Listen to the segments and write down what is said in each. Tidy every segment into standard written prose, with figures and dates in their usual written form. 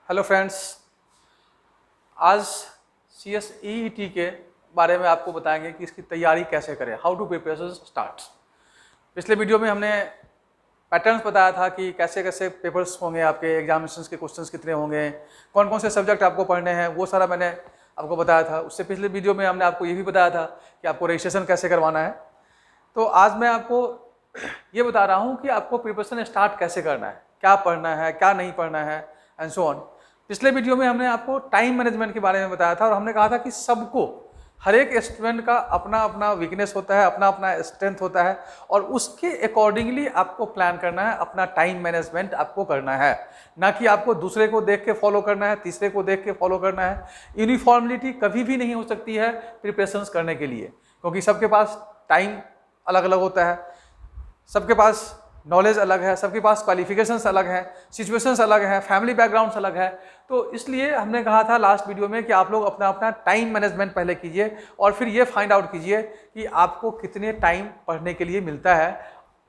Hello friends, आज CSEET के बारे में आपको बताएंगे कि इसकी तैयारी कैसे करें, हाउ टू प्रिपरेशन स्टार्ट। पिछले वीडियो में हमने पैटर्न्स बताया था कि कैसे कैसे पेपर्स होंगे, आपके एग्जामिनेशंस के क्वेश्चंस कितने होंगे, कौन कौन से सब्जेक्ट आपको पढ़ने हैं, वो सारा मैंने आपको बताया था। उससे पिछले वीडियो में हमने आपको ये भी बताया था कि आपको रजिस्ट्रेशन कैसे करवाना है। तो आज मैं आपको ये बता रहा हूँ कि आपको प्रिपरेशन स्टार्ट कैसे करना है, क्या पढ़ना है, क्या नहीं पढ़ना है एंड सो ऑन। पिछले वीडियो में हमने आपको टाइम मैनेजमेंट के बारे में बताया था और हमने कहा था कि सबको, हर एक स्टूडेंट का अपना अपना वीकनेस होता है, अपना अपना स्ट्रेंथ होता है और उसके अकॉर्डिंगली आपको प्लान करना है, अपना टाइम मैनेजमेंट आपको करना है, ना कि आपको दूसरे को देख के फॉलो करना है, तीसरे को देख के फॉलो करना है। यूनिफॉर्मिलिटी कभी भी नहीं हो सकती है प्रिपरेशंस करने के लिए, क्योंकि सबके पास टाइम अलग अलग होता है, सबके पास नॉलेज अलग है, सबके पास क्वालिफिकेशंस अलग हैं, सिचुएशंस अलग हैं, फैमिली बैकग्राउंड्स अलग है। तो इसलिए हमने कहा था लास्ट वीडियो में कि आप लोग अपना अपना टाइम मैनेजमेंट पहले कीजिए और फिर ये फाइंड आउट कीजिए कि आपको कितने टाइम पढ़ने के लिए मिलता है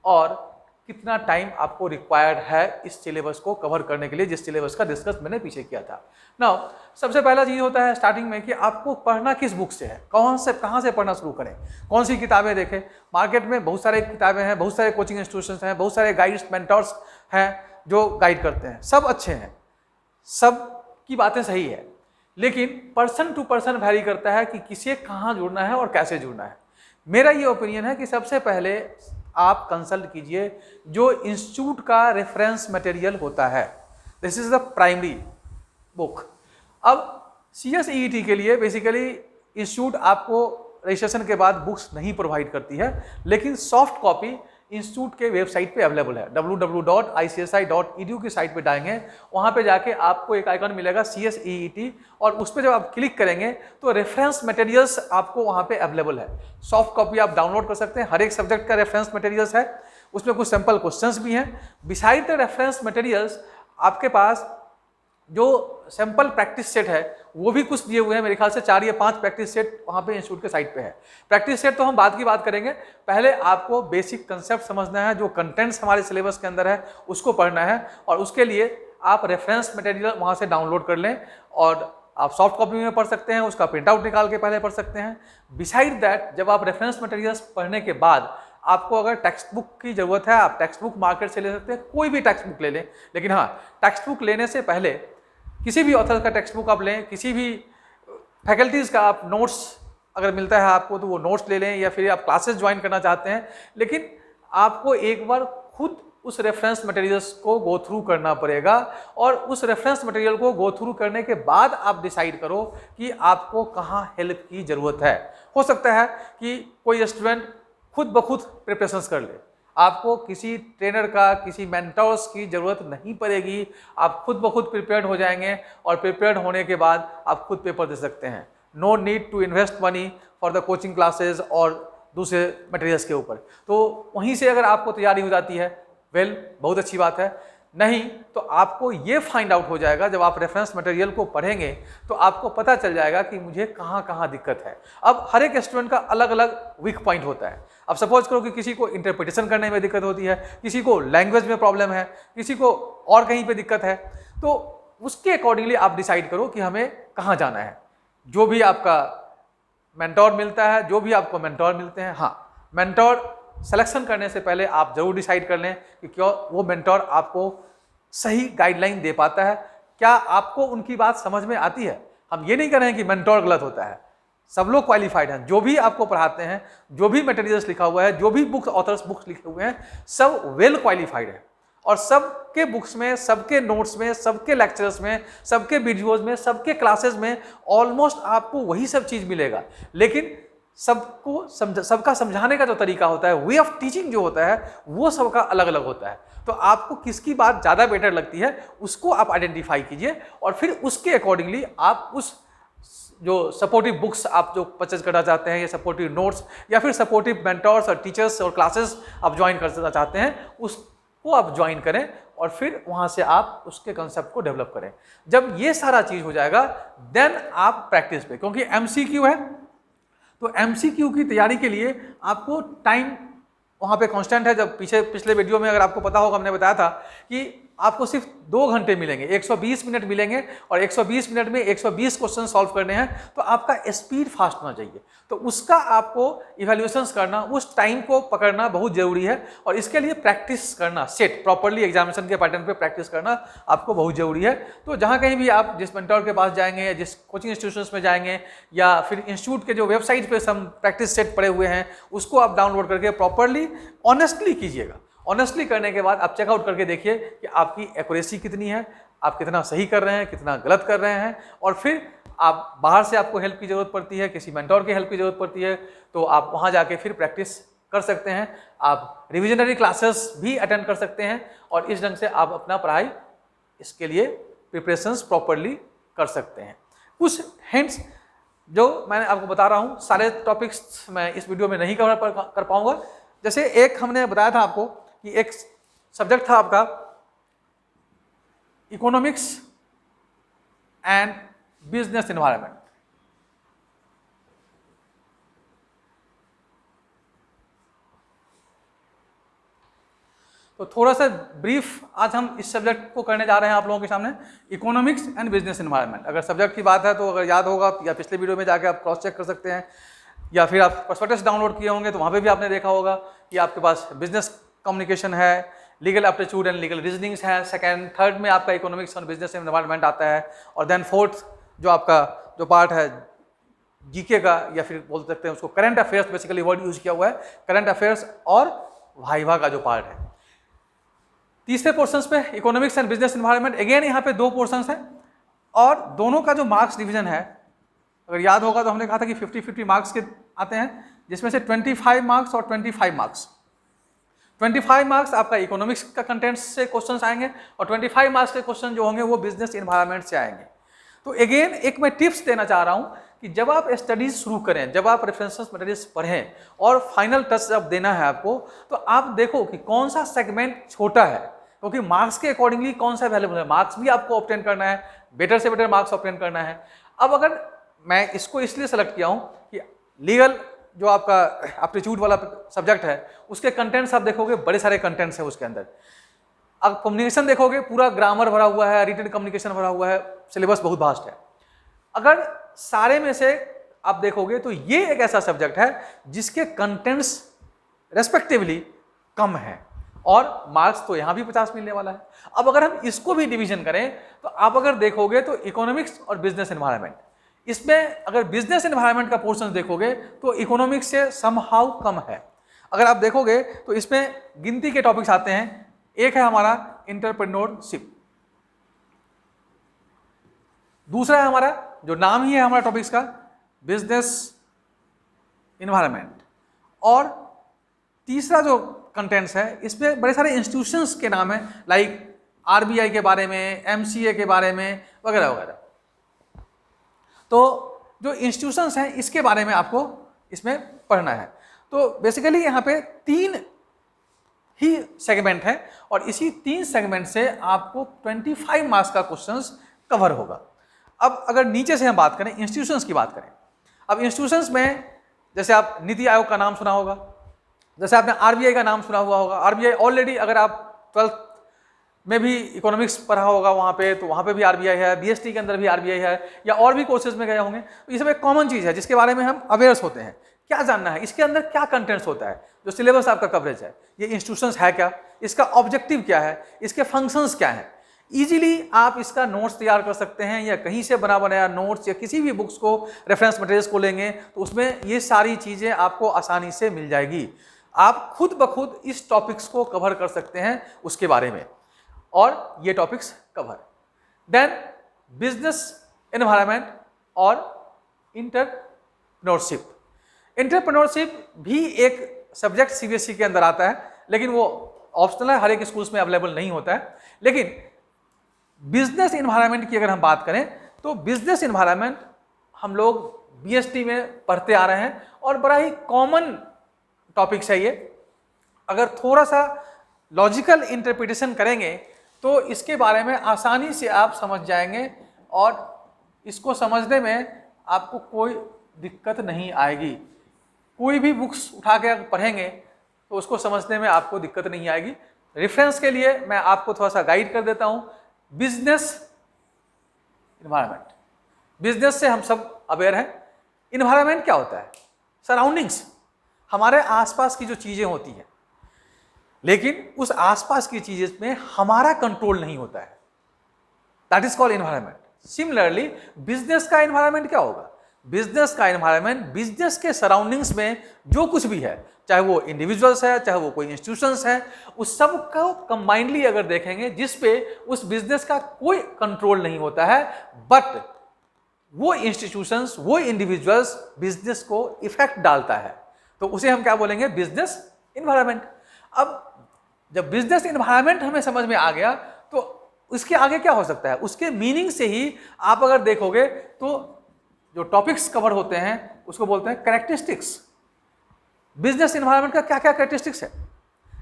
और कितना टाइम आपको रिक्वायर्ड है इस सिलेबस को कवर करने के लिए, जिस सिलेबस का डिस्कस मैंने पीछे किया था। नाउ सबसे पहला चीज़ होता है स्टार्टिंग में कि आपको पढ़ना किस बुक से है, कहाँ से पढ़ना शुरू करें, कौन सी किताबें देखें। मार्केट में बहुत सारे किताबें हैं, बहुत सारे कोचिंग इंस्टीट्यूशंस हैं, बहुत सारे गाइड्स मेंटर्स हैं जो गाइड करते हैं, सब अच्छे हैं, सब की बातें सही है, लेकिन पर्सन टू पर्सन वैरी करता है कि किसे कहाँ जुड़ना है और कैसे जुड़ना है। मेरा ये ओपिनियन है कि सबसे पहले आप कंसल्ट कीजिए जो इंस्टीट्यूट का रेफरेंस मटेरियल होता है, this is the primary book. अब CSEET के लिए बेसिकली इंस्टीट्यूट आपको रजिस्ट्रेशन के बाद बुक्स नहीं प्रोवाइड करती है, लेकिन सॉफ्ट कॉपी इंस्टीट्यूट के वेबसाइट पे अवेलेबल है। www.icsi.edu की साइट पे जाएंगे, वहाँ पे जाके आपको एक आइकन मिलेगा CSEET और उस पर जब आप क्लिक करेंगे तो रेफरेंस मटेरियल्स आपको वहाँ पे अवेलेबल है। सॉफ्ट कॉपी आप डाउनलोड कर सकते हैं, हर एक सब्जेक्ट का रेफरेंस मटेरियल्स है, उसमें कुछ सिंपल क्वेश्चंस भी हैं। बिसाइड द रेफरेंस मटेरियल्स आपके पास जो सैंपल प्रैक्टिस सेट है वो भी कुछ दिए हुए हैं, मेरे ख्याल से 4 या 5 प्रैक्टिस सेट वहाँ पे इंस्टीट्यूट के साइट पे है। प्रैक्टिस सेट तो हम बाद की बात करेंगे, पहले आपको बेसिक कंसेप्ट समझना है, जो कंटेंट्स हमारे सिलेबस के अंदर है उसको पढ़ना है और उसके लिए आप रेफरेंस मटेरियल वहाँ से डाउनलोड कर लें और आप सॉफ्ट कॉपी में पढ़ सकते हैं, उसका प्रिंट आउट निकाल के पहले पढ़ सकते हैं। बिसाइड दैट जब आप रेफरेंस मटेरियल्स पढ़ने के बाद आपको अगर टेक्स्ट बुक की ज़रूरत है, आप टेक्स्ट बुक मार्केट से ले सकते हैं, कोई भी टेक्स्ट बुक ले लें, लेकिन हाँ, टेक्स्ट बुक लेने से पहले किसी भी ऑथर का टेक्स्ट बुक आप लें, किसी भी फैकल्टीज़ का आप नोट्स अगर मिलता है आपको तो वो नोट्स ले लें, या फिर आप क्लासेस ज्वाइन करना चाहते हैं, लेकिन आपको एक बार खुद उस रेफरेंस मटेरियल्स को गो थ्रू करना पड़ेगा और उस रेफरेंस मटेरियल को गो थ्रू करने के बाद आप डिसाइड करो कि आपको कहाँ हेल्प की ज़रूरत है। हो सकता है कि कोई स्टूडेंट खुद ब खुद प्रिपरेशंस कर ले, आपको किसी ट्रेनर का, किसी मेंटर्स की ज़रूरत नहीं पड़ेगी, आप खुद ब खुद प्रिपेयर्ड हो जाएंगे और प्रिपेयर्ड होने के बाद आप खुद पेपर दे सकते हैं। No need to invest money for the coaching classes और दूसरे मटेरियल्स के ऊपर। तो वहीं से अगर आपको तैयारी हो जाती है, वेल, बहुत अच्छी बात है। नहीं तो आपको ये फाइंड आउट हो जाएगा, जब आप रेफरेंस मटेरियल को पढ़ेंगे तो आपको पता चल जाएगा कि मुझे कहाँ कहाँ दिक्कत है। अब हर एक स्टूडेंट का अलग अलग वीक पॉइंट होता है। अब सपोज करो कि किसी को इंटरप्रिटेशन करने में दिक्कत होती है, किसी को लैंग्वेज में प्रॉब्लम है, किसी को और कहीं पे दिक्कत है, तो उसके अकॉर्डिंगली आप डिसाइड करो कि हमें कहाँ जाना है। जो भी आपका मेंटोर मिलता है, जो भी आपको मेंटोर मिलते हैं, हाँ, मेंटोर सिलेक्शन करने से पहले आप जरूर डिसाइड कर लें कि क्यों वो मेंटोर आपको सही गाइडलाइन दे पाता है, क्या आपको उनकी बात समझ में आती है। हम ये नहीं कह रहे हैं कि मेंटोर गलत होता है, सब लोग क्वालिफाइड हैं, जो भी आपको पढ़ाते हैं, जो भी मटेरियल्स लिखा हुआ है, जो भी बुक्स ऑथर्स बुक्स लिखे हुए हैं, सब वेल क्वालिफाइड है और सबके बुक्स में, सबके नोट्स में, सबके लेक्चर्स में, सबके वीडियोज में, सबके क्लासेस में ऑलमोस्ट आपको वही सब चीज़ मिलेगा। लेकिन सबका समझाने का जो तरीका होता है, वे ऑफ टीचिंग जो होता है, वो सबका अलग अलग होता है। तो आपको किसकी बात ज़्यादा बेटर लगती है उसको आप आइडेंटिफाई कीजिए और फिर उसके अकॉर्डिंगली आप उस जो सपोर्टिव बुक्स आप जो परचेज करना चाहते हैं, या सपोर्टिव नोट्स, या फिर सपोर्टिव मेंटर्स और टीचर्स और क्लासेस आप ज्वाइन करना चाहते हैं, उसको आप ज्वाइन करें और फिर वहाँ से आप उसके कंसेप्ट को डेवलप करें। जब ये सारा चीज़ हो जाएगा देन आप प्रैक्टिस पे, क्योंकि MCQ है, तो MCQ की तैयारी के लिए आपको टाइम वहाँ पे कांस्टेंट है। जब पिछले वीडियो में अगर आपको पता होगा, हमने बताया था कि आपको सिर्फ 2 घंटे मिलेंगे, 120 मिनट मिलेंगे और 120 मिनट में 120 क्वेश्चन सॉल्व करने हैं, तो आपका स्पीड फास्ट होना चाहिए। तो उसका आपको इवैल्यूएशंस करना, उस टाइम को पकड़ना बहुत जरूरी है और इसके लिए प्रैक्टिस करना, सेट प्रॉपरली एग्जामिनेशन के पैटर्न पे प्रैक्टिस करना आपको बहुत जरूरी है। तो जहाँ कहीं भी आप जिस मेंटर के पास जाएंगे या जिस कोचिंग इंस्टीट्यूशंस में जाएंगे या फिर इंस्टीट्यूट के जो वेबसाइट पे सब प्रैक्टिस सेट पड़े हुए हैं उसको आप डाउनलोड करके प्रॉपरली ऑनेस्टली कीजिएगा। ऑनेस्टली करने के बाद आप चेकआउट करके देखिए कि आपकी एक्यूरेसी कितनी है, आप कितना सही कर रहे हैं, कितना गलत कर रहे हैं। और फिर आप बाहर से आपको हेल्प की ज़रूरत पड़ती है, किसी मेंटोर की हेल्प की ज़रूरत पड़ती है, तो आप वहाँ जाके फिर प्रैक्टिस कर सकते हैं। आप रिविजनरी क्लासेस भी अटेंड कर सकते हैं और इस ढंग से आप अपना पढ़ाई इसके लिए प्रिपरेशंस प्रॉपरली कर सकते हैं। कुछ हिंट्स जो मैंने आपको बता रहा हूँ, सारे टॉपिक्स मैं इस वीडियो में नहीं कवर कर पाऊँगा। जैसे एक हमने बताया था आपको कि एक सब्जेक्ट था आपका इकोनॉमिक्स एंड बिजनेस एनवायरनमेंट। तो थोड़ा सा ब्रीफ आज हम इस सब्जेक्ट को करने जा रहे हैं आप लोगों के सामने, इकोनॉमिक्स एंड बिजनेस एनवायरनमेंट। अगर सब्जेक्ट की बात है तो अगर याद होगा या पिछले वीडियो में जाके आप क्रॉस चेक कर सकते हैं, या फिर आप प्रोस्पेक्टस डाउनलोड किए होंगे तो वहाँ पे भी आपने देखा होगा कि आपके पास बिजनेस कम्युनिकेशन है, legal aptitude and legal reasonings है, सेकंड थर्ड में आपका इकोनॉमिक्स और बिजनेस एनवायरनमेंट आता है, और देन फोर्थ जो आपका जो पार्ट है जीके का, या फिर बोल सकते हैं उसको current affairs, basically word use किया हुआ है, करंट अफेयर्स और वाइवा का जो पार्ट है। तीसरे पोर्शंस पे economics and business environment, again यहाँ पे 2 पोर्शंस हैं और दोनों का जो मार्क्स डिवीजन है, अगर याद होगा तो हमने कहा था कि 50-50 मार्क्स के आते हैं, जिसमें से 25 मार्क्स और 25 मार्क्स। 25 मार्क्स आपका इकोनॉमिक्स का कंटेंट से क्वेश्चंस आएंगे और 25 मार्क्स के क्वेश्चन जो होंगे वो बिजनेस एनवायरनमेंट से आएंगे। तो अगेन एक मैं टिप्स देना चाह रहा हूँ कि जब आप स्टडीज शुरू करें, जब आप रेफरेंसेस मटेरियल्स पढ़ें और फाइनल टच जब देना है आपको, तो आप देखो कि कौन सा सेगमेंट छोटा है, क्योंकि मार्क्स के अकॉर्डिंगली कौन सा वैल्यूबल है। मार्क्स भी आपको ऑब्टेन करना है, बेटर से बेटर मार्क्स ऑब्टेन करना है। अब अगर मैं इसको इसलिए सेलेक्ट किया हूँ कि लीगल जो आपका एप्टीट्यूड वाला सब्जेक्ट है उसके कंटेंट्स आप देखोगे, बड़े सारे कंटेंट्स है उसके अंदर। अब कम्युनिकेशन देखोगे, पूरा ग्रामर भरा हुआ है, रिटन कम्युनिकेशन भरा हुआ है, सिलेबस बहुत वास्ट है। अगर सारे में से आप देखोगे तो ये एक ऐसा सब्जेक्ट है जिसके कंटेंट्स रेस्पेक्टिवली कम है और मार्क्स तो यहां भी 50 मिलने वाला है। अब अगर हम इसको भी डिवीजन करें तो आप अगर देखोगे तो इकोनॉमिक्स और बिजनेस एनवायरनमेंट, इसमें अगर बिजनेस एनवायरनमेंट का पोर्शन देखोगे तो इकोनॉमिक्स से समहाउ कम है। अगर आप देखोगे तो इसमें गिनती के टॉपिक्स आते हैं। एक है हमारा एंटरप्रेन्योरशिप, दूसरा है हमारा जो नाम ही है हमारा टॉपिक्स का बिजनेस एनवायरनमेंट, और तीसरा जो कंटेंट्स है इसमें बड़े सारे इंस्टीट्यूशंस के नाम है, लाइक आरबीआई के बारे में, एमसीए के बारे में वगैरह वगैरह। तो जो इंस्टीट्यूशंस हैं इसके बारे में आपको इसमें पढ़ना है। तो बेसिकली यहाँ पे 3 ही सेगमेंट है और इसी 3 सेगमेंट से आपको 25 मार्क्स का क्वेश्चंस कवर होगा। अब अगर नीचे से हम बात करें, इंस्टीट्यूशंस की बात करें, अब इंस्टीट्यूशंस में जैसे आप नीति आयोग का नाम सुना होगा, जैसे आपने आरबीआई का नाम सुना हुआ होगा। आरबीआई ऑलरेडी अगर आप 12th में भी इकोनॉमिक्स पढ़ा होगा वहाँ पे, तो वहाँ पे भी आरबीआई है, बीएसटी के अंदर भी आरबीआई है, या और भी कोर्सेज में गए होंगे। तो ये सब एक कॉमन चीज़ है जिसके बारे में हम अवेयर्स होते हैं। क्या जानना है, इसके अंदर क्या कंटेंट्स होता है, जो सिलेबस आपका कवरेज है, ये इंस्टीट्यूशंस है क्या, इसका ऑब्जेक्टिव क्या है, इसके फंक्शंस क्या हैं। इजीली आप इसका नोट्स तैयार कर सकते हैं, या कहीं से बना बनाया नोट्स या किसी भी बुक्स को, रेफरेंस मटेरियल्स को लेंगे तो उसमें ये सारी चीज़ें आपको आसानी से मिल जाएगी। आप खुद ब खुद इस टॉपिक्स को कवर कर सकते हैं उसके बारे में, और ये topics cover. Then business environment और एंटरप्रेन्योरशिप। एंटरप्रेन्योरशिप भी एक सब्जेक्ट सीबीएसई के अंदर आता है, लेकिन वो ऑप्शनल है, हर एक स्कूल्स में अवेलेबल नहीं होता है। लेकिन बिजनेस एनवायरनमेंट की अगर हम बात करें तो बिजनेस एनवायरनमेंट हम लोग बीएसटी में पढ़ते आ रहे हैं और बड़ा ही कॉमन टॉपिक्स है ये। अगर थोड़ा सा लॉजिकल इंटरप्रिटेशन करेंगे तो इसके बारे में आसानी से आप समझ जाएंगे और इसको समझने में आपको कोई दिक्कत नहीं आएगी। कोई भी बुक्स उठा के पढ़ेंगे तो उसको समझने में आपको दिक्कत नहीं आएगी। रेफरेंस के लिए मैं आपको थोड़ा सा गाइड कर देता हूं। बिजनेस इन्वायरमेंट, बिजनेस से हम सब अवेयर हैं। इन्वायरमेंट क्या होता है? सराउंडिंग्स, हमारे आसपास की जो चीजें होती हैं, लेकिन उस आसपास की चीजें में हमारा कंट्रोल नहीं होता है, that is called environment. Similarly business का इन्वायरमेंट क्या होगा? बिजनेस का इन्वायरमेंट बिजनेस के सराउंडिंग्स में जो कुछ भी है, चाहे वो इंडिविजुअल्स है, चाहे वो कोई इंस्टीट्यूशंस है, उस सब को कंबाइंडली अगर देखेंगे, जिस पे उस बिजनेस का कोई कंट्रोल नहीं होता है, बट वो इंस्टीट्यूशंस, वो इंडिविजुअल्स बिजनेस को इफेक्ट डालता है, तो उसे हम क्या बोलेंगे? Business environment. अब जब बिजनेस इन्वायरमेंट हमें समझ में आ गया, तो उसके आगे क्या हो सकता है? उसके मीनिंग से ही आप अगर देखोगे तो जो टॉपिक्स कवर होते हैं उसको बोलते हैं कैरेक्टरिस्टिक्स। बिजनेस इन्वायरमेंट का क्या क्या कैरेक्टरिस्टिक्स है,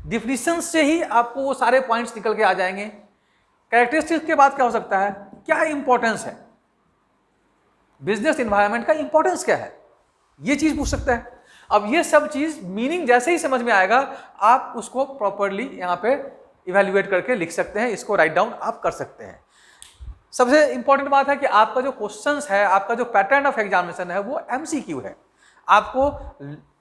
डिफिनीशन से ही आपको वो सारे पॉइंट्स निकल के आ जाएंगे। कैरेक्टरिस्टिक्स के बाद क्या हो सकता है? क्या इंपॉर्टेंस है, बिजनेस इन्वायरमेंट का इंपॉर्टेंस क्या है, ये चीज पूछ सकता है। अब ये सब चीज मीनिंग जैसे ही समझ में आएगा, आप उसको प्रॉपरली यहाँ पे इवेल्युएट करके लिख सकते हैं, इसको राइट डाउन आप कर सकते हैं। सबसे इंपॉर्टेंट बात है कि आपका जो क्वेश्चंस है, आपका जो पैटर्न ऑफ एग्जामिनेशन है, वो एमसीक्यू है। आपको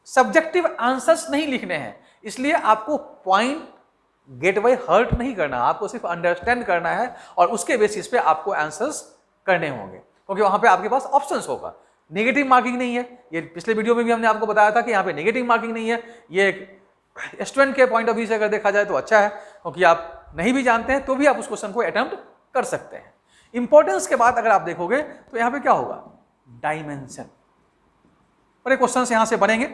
सब्जेक्टिव आंसर्स नहीं लिखने हैं, इसलिए आपको पॉइंट गेट बाय हर्ट नहीं करना, आपको सिर्फ अंडरस्टैंड करना है और उसके बेसिस पे आपको आंसर्स करने होंगे, क्योंकि वहां पे आपके पास ऑप्शंस होगा। नेगेटिव मार्किंग नहीं है, ये पिछले वीडियो में भी हमने आपको बताया था कि यहाँ पे नेगेटिव मार्किंग नहीं है। ये एक स्टूडेंट के पॉइंट ऑफ व्यू से अगर देखा जाए तो अच्छा है, क्योंकि आप नहीं भी जानते हैं तो भी आप उस क्वेश्चन को अटेम्प्ट कर सकते हैं। इंपॉर्टेंस के बाद अगर आप देखोगे तो यहाँ पे क्या होगा? डायमेंशन। बड़े क्वेश्चंस यहाँ से बनेंगे,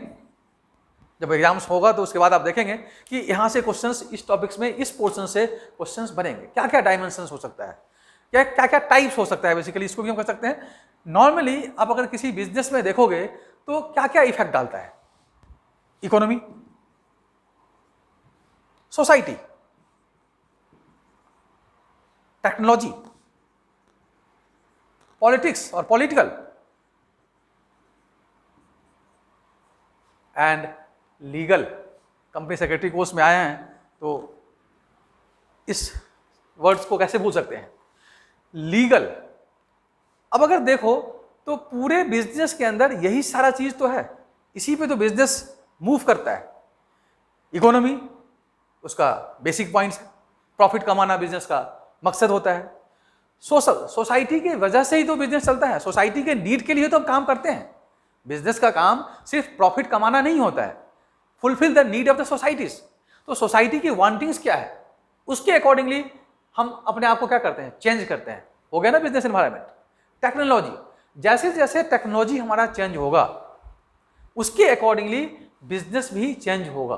जब एग्जाम्स होगा तो उसके बाद आप देखेंगे कि यहाँ से क्वेश्चंस, इस टॉपिक्स में, इस पोर्शन से क्वेश्चंस बनेंगे। क्या क्या डायमेंशंस हो सकता है, क्या क्या क्या टाइप्स हो सकता है, बेसिकली इसको भी हम कर सकते हैं। नॉर्मली आप अगर किसी बिजनेस में देखोगे तो क्या क्या इफेक्ट डालता है? इकोनॉमी, सोसाइटी, टेक्नोलॉजी, पॉलिटिक्स और political, and legal. Company secretary course में आए हैं तो इस वर्ड्स को कैसे भूल सकते हैं? लीगल। अब अगर देखो तो पूरे बिजनेस के अंदर यही सारा चीज तो है, इसी पे तो बिजनेस मूव करता है। इकोनॉमी उसका बेसिक पॉइंट्स है, प्रॉफिट कमाना बिजनेस का मकसद होता है। सोशल, सोसाइटी की वजह से ही तो बिजनेस चलता है, सोसाइटी के नीड के लिए तो हम काम करते हैं। बिजनेस का काम सिर्फ प्रॉफिट कमाना नहीं होता है, fulfil the need of the societies. तो सोसाइटी की वांटिंग्स क्या है, उसके अकॉर्डिंगली हम अपने आप को क्या करते हैं? चेंज करते हैं। हो गया ना बिजनेस एनवायरनमेंट। टेक्नोलॉजी, जैसे जैसे टेक्नोलॉजी हमारा चेंज होगा उसके अकॉर्डिंगली बिजनेस भी चेंज होगा।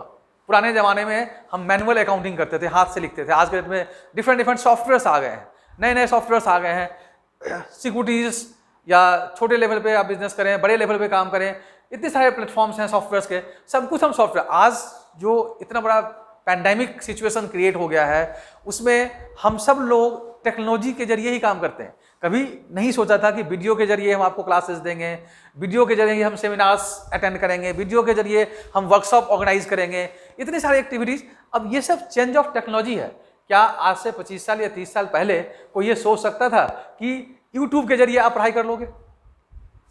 पुराने जमाने में हम मैनुअल अकाउंटिंग करते थे, हाथ से लिखते थे। आज के डेट में डिफरेंट डिफरेंट सॉफ्टवेयर्स आ गए हैं, नए नए सॉफ्टवेयर्स आ गए हैं। सिक्योरिटीज या छोटे लेवल पे आप बिजनेस करें, बड़े लेवल पे काम करें, इतने सारे प्लेटफॉर्म्स हैं सॉफ्टवेयर्स के, सब कुछ हम सॉफ्टवेयर। आज जो इतना बड़ा पैंडेमिक सिचुएशन क्रिएट हो गया है, उसमें हम सब लोग टेक्नोलॉजी के जरिए ही काम करते हैं। कभी नहीं सोचा था कि वीडियो के जरिए हम आपको क्लासेस देंगे, वीडियो के जरिए हम सेमिनार्स अटेंड करेंगे, वीडियो के जरिए हम वर्कशॉप ऑर्गेनाइज करेंगे, इतनी सारी एक्टिविटीज। अब ये सब चेंज ऑफ टेक्नोलॉजी है। क्या आज से 25 साल या 30 साल पहले कोई ये सोच सकता था कि यूट्यूब के जरिए आप पढ़ाई कर लोगे?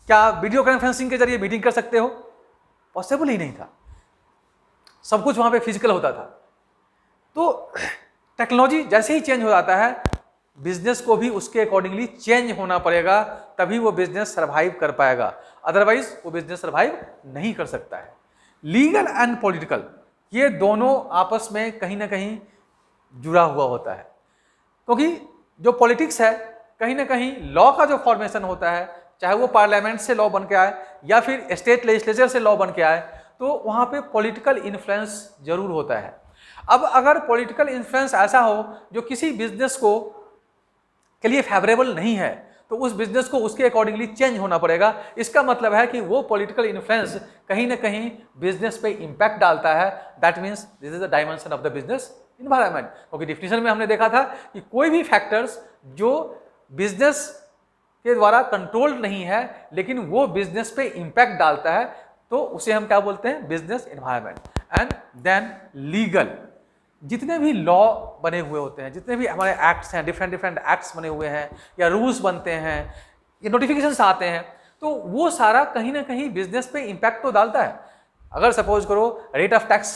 क्या वीडियो कॉन्फ्रेंसिंग के जरिए मीटिंग कर सकते हो? पॉसिबल ही नहीं था। सब कुछ वहां पे फिजिकल होता था। तो टेक्नोलॉजी जैसे ही चेंज हो जाता है, बिजनेस को भी उसके अकॉर्डिंगली चेंज होना पड़ेगा, तभी वो बिजनेस सर्वाइव कर पाएगा, अदरवाइज वो बिजनेस सर्वाइव नहीं कर सकता है। लीगल एंड पॉलिटिकल, ये दोनों आपस में कहीं ना कहीं जुड़ा हुआ होता है, क्योंकि जो पॉलिटिक्स है कहीं ना कहीं लॉ का जो फॉर्मेशन होता है, चाहे वो पार्लियामेंट से लॉ बन के आए या फिर स्टेट लेजिस्लेचर से लॉ बन के आए, तो वहाँ पे पॉलिटिकल इन्फ्लुएंस जरूर होता है। अब अगर पॉलिटिकल इन्फ्लुएंस ऐसा हो जो किसी बिजनेस को के लिए फेवरेबल नहीं है, तो उस बिजनेस को उसके अकॉर्डिंगली चेंज होना पड़ेगा। इसका मतलब है कि वो पॉलिटिकल इन्फ्लुएंस कहीं ना कहीं बिजनेस पे इंपैक्ट डालता है। That means this is the dimension of the business environment. क्योंकि डिफिनेशन में हमने देखा था कि कोई भी फैक्टर्स जो बिजनेस के द्वारा कंट्रोल नहीं है लेकिन वो बिजनेस पे इंपैक्ट डालता है, तो उसे हम क्या बोलते हैं? Business environment. And then legal. जितने भी लॉ बने हुए होते हैं, जितने भी हमारे एक्ट्स हैं, डिफरेंट डिफरेंट एक्ट्स बने हुए हैं या रूल्स बनते हैं या नोटिफिकेशंस आते हैं, तो वो सारा कहीं ना कहीं बिजनेस पे इम्पैक्ट तो डालता है। अगर सपोज करो rate of tax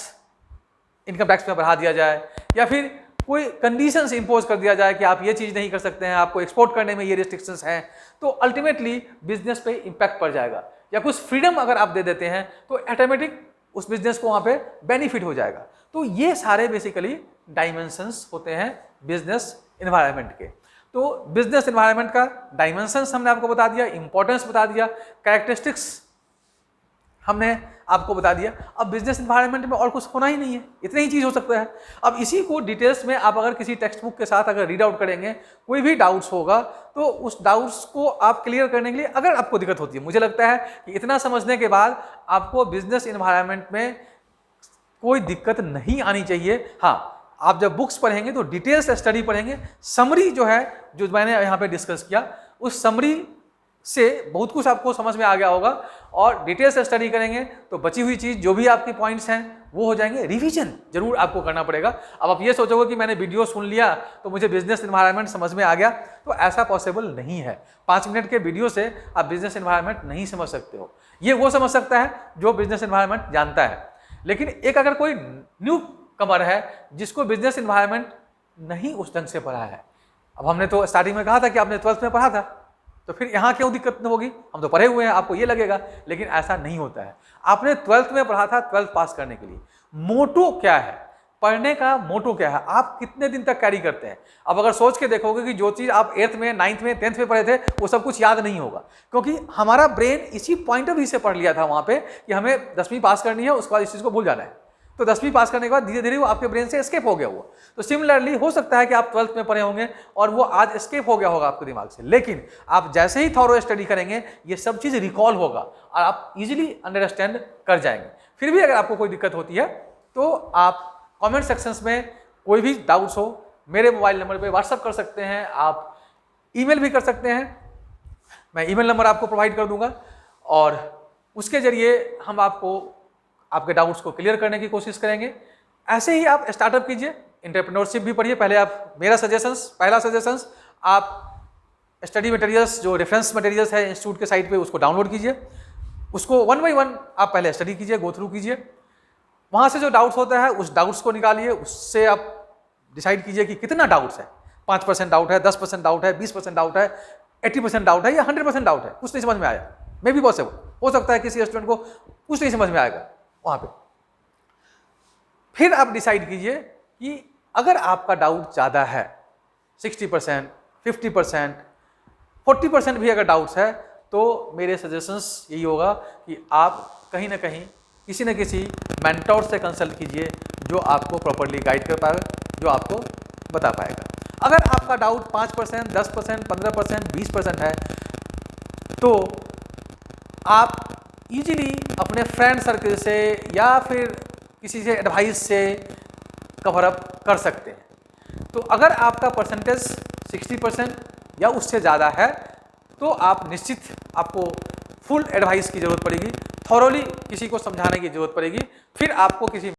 income tax में बढ़ा दिया जाए या फिर कोई कंडीशंस इंपोज कर दिया जाए कि आप ये चीज़ नहीं कर सकते हैं, आपको एक्सपोर्ट करने में ये रिस्ट्रिक्शंस हैं, तो अल्टीमेटली बिजनेस पे इम्पैक्ट पड़ जाएगा। या कुछ फ्रीडम अगर आप दे देते हैं तो ऑटोमेटिक उस बिजनेस को वहाँ पे बेनिफिट हो जाएगा। तो ये सारे बेसिकली डायमेंशंस होते हैं बिजनेस एनवायरनमेंट के। तो बिजनेस एनवायरनमेंट का डायमेंशंस हमने आपको बता दिया, इंपॉर्टेंस बता दिया, कैरेक्टरिस्टिक्स हमने आपको बता दिया। अब बिजनेस एनवायरनमेंट में और कुछ होना ही नहीं है, इतना ही चीज़ हो सकता है। अब इसी को डिटेल्स में आप अगर किसी टेक्स्ट बुक के साथ अगर रीड आउट करेंगे, कोई भी डाउट्स होगा तो उस डाउट्स को आप क्लियर करने के लिए अगर आपको दिक्कत होती है, मुझे लगता है कि इतना समझने के बाद आपको बिजनेस एनवायरनमेंट में कोई दिक्कत नहीं आनी चाहिए। हाँ, आप जब बुक्स पढ़ेंगे तो डिटेल्स स्टडी पढ़ेंगे, समरी जो है जो मैंने यहाँ पे डिस्कस किया उस समरी से बहुत कुछ आपको समझ में आ गया होगा, और डिटेल्स स्टडी करेंगे तो बची हुई चीज़ जो भी आपके पॉइंट्स हैं वो हो जाएंगे। रिवीजन जरूर आपको करना पड़ेगा। अब आप ये सोचोगे कि मैंने वीडियो सुन लिया तो मुझे बिजनेस एनवायरनमेंट समझ में आ गया, तो ऐसा पॉसिबल नहीं है। 5 मिनट के वीडियो से आप बिजनेस एनवायरनमेंट नहीं समझ सकते हो। ये वो समझ सकता है जो बिजनेस एनवायरनमेंट जानता है, लेकिन एक अगर कोई न्यू कमर है जिसको बिजनेस एनवायरनमेंट नहीं उस ढंग से पढ़ा है, अब हमने तो स्टार्टिंग में कहा था कि आपने 12th में पढ़ा था, तो फिर यहाँ क्यों दिक्कत न होगी, हम तो पढ़े हुए हैं, आपको ये लगेगा, लेकिन ऐसा नहीं होता है। आपने 12th में पढ़ा था 12th पास करने के लिए। मोटो क्या है, पढ़ने का मोटो क्या है, आप कितने दिन तक कैरी करते हैं। अब अगर सोच के देखोगे कि जो चीज़ आप 8th में 9th में 10th में पढ़े थे वो सब कुछ याद नहीं होगा, क्योंकि हमारा ब्रेन इसी पॉइंट ऑफ व्यू से पढ़ लिया था वहाँ पे कि हमें 10वीं पास करनी है, उसके बाद इस चीज़ को भूल जाना है। तो 10वीं पास करने के बाद धीरे धीरे वो आपके ब्रेन से एस्केप हो गया हुआ। तो सिमिलरली हो सकता है कि आप 12th में पढ़े होंगे और वो आज एस्केप हो गया होगा आपके दिमाग से, लेकिन आप जैसे ही थॉरो स्टडी करेंगे ये सब चीज़ रिकॉल होगा और आप इजीली अंडरस्टैंड कर जाएंगे। फिर भी अगर आपको कोई दिक्कत होती है तो आप कमेंट सेक्शंस में कोई भी डाउट्स हो मेरे मोबाइल नंबर पे व्हाट्सअप कर सकते हैं, आप ईमेल भी कर सकते हैं, मैं ईमेल नंबर आपको प्रोवाइड कर दूंगा और उसके जरिए हम आपको आपके डाउट्स को क्लियर करने की कोशिश करेंगे। ऐसे ही आप स्टार्टअप कीजिए, एंटरप्रेन्योरशिप भी पढ़िए। पहले आप मेरा पहला सजेशंस आप स्टडी मटेरियल्स जो रेफरेंस मटेरियल्स है इंस्टीट्यूट के साइट पे उसको डाउनलोड कीजिए, उसको 1 बाय 1 आप पहले स्टडी कीजिए, गो थ्रू कीजिए। वहाँ से जो डाउट्स होता है उस डाउट्स को निकालिए, उससे आप डिसाइड कीजिए कि कितना डाउट्स है, 5% डाउट है, 10% डाउट है, 20% डाउट है, 80% डाउट है या 100% डाउट है, कुछ नहीं समझ में आया, मे बी पॉसिबल हो सकता है किसी स्टूडेंट को कुछ नहीं समझ में आएगा वहाँ पे। फिर आप डिसाइड कीजिए कि अगर आपका डाउट ज़्यादा है 60%, 50%, 40% भी अगर डाउट्स है तो मेरे सजेशंस यही होगा कि आप कहीं ना कहीं किसी न किसी मेंटोर से कंसल्ट कीजिए जो आपको प्रॉपरली गाइड कर पाएगा, जो आपको बता पाएगा। अगर आपका डाउट 5%, 10%, 15%, 20% है तो आप इजीली अपने फ्रेंड सर्कल से या फिर किसी से एडवाइस से कवर अप कर सकते हैं। तो अगर आपका परसेंटेज 60% या उससे ज़्यादा है तो आप निश्चित आपको फुल एडवाइस की ज़रूरत पड़ेगी, थॉरोली किसी को समझाने की ज़रूरत पड़ेगी, फिर आपको किसी